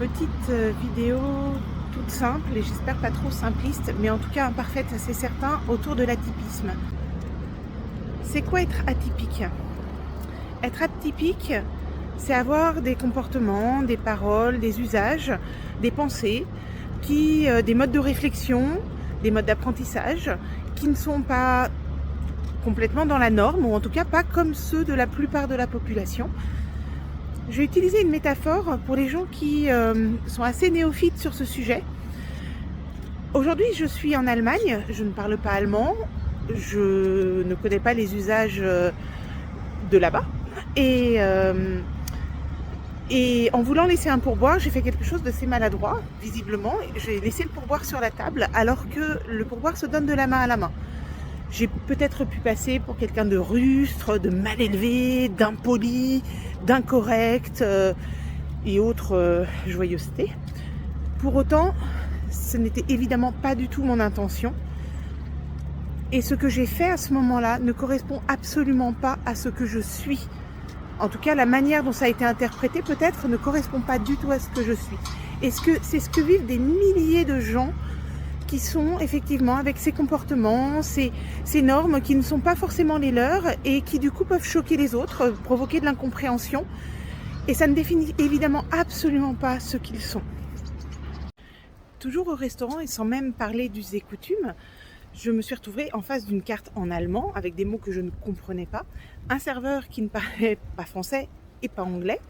Petite vidéo toute simple et j'espère pas trop simpliste, mais en tout cas imparfaite, c'est certain, autour de l'atypisme. C'est quoi être atypique? Être atypique, c'est avoir des comportements, des paroles, des usages, des pensées, des modes de réflexion, des modes d'apprentissage qui ne sont pas complètement dans la norme, ou en tout cas pas comme ceux de la plupart de la population. Je vais utiliser une métaphore pour les gens qui sont assez néophytes sur ce sujet. Aujourd'hui, je suis en Allemagne, je ne parle pas allemand, je ne connais pas les usages de là-bas. Et en voulant laisser un pourboire, j'ai fait quelque chose d'assez maladroit, visiblement. J'ai laissé le pourboire sur la table alors que le pourboire se donne de la main à la main. J'ai peut-être pu passer pour quelqu'un de rustre, de mal élevé, d'impoli, d'incorrect et autres joyeusetés. Pour autant, ce n'était évidemment pas du tout mon intention. Et ce que j'ai fait à ce moment-là ne correspond absolument pas à ce que je suis. En tout cas, la manière dont ça a été interprété peut-être ne correspond pas du tout à ce que je suis. Et c'est ce que vivent des milliers de gens qui sont effectivement avec ces comportements, ces normes qui ne sont pas forcément les leurs et qui du coup peuvent choquer les autres, provoquer de l'incompréhension. Et ça ne définit évidemment absolument pas ce qu'ils sont. Toujours au restaurant et sans même parler d'us et coutumes, je me suis retrouvée en face d'une carte en allemand avec des mots que je ne comprenais pas, un serveur qui ne parlait pas français et pas anglais,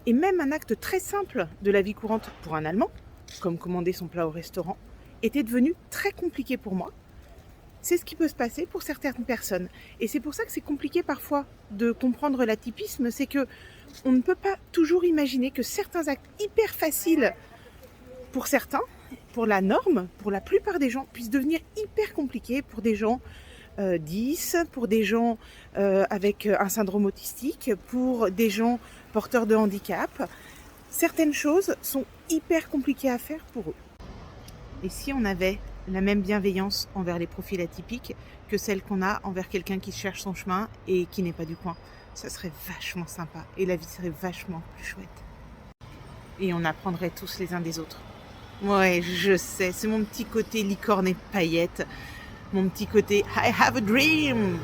et même un acte très simple de la vie courante pour un Allemand, comme commander son plat au restaurant, était devenu très compliqué pour moi. C'est ce qui peut se passer pour certaines personnes. Et c'est pour ça que c'est compliqué parfois de comprendre l'atypisme, c'est que on ne peut pas toujours imaginer que certains actes hyper faciles pour certains, pour la norme, pour la plupart des gens, puissent devenir hyper compliqués pour des gens 10, pour des gens avec un syndrome autistique, pour des gens porteurs de handicap. Certaines choses sont hyper compliquées à faire pour eux. Et si on avait la même bienveillance envers les profils atypiques que celle qu'on a envers quelqu'un qui cherche son chemin et qui n'est pas du coin, ça serait vachement sympa et la vie serait vachement plus chouette. Et on apprendrait tous les uns des autres. Ouais, je sais, c'est mon petit côté licorne et paillettes, mon petit côté I have a dream.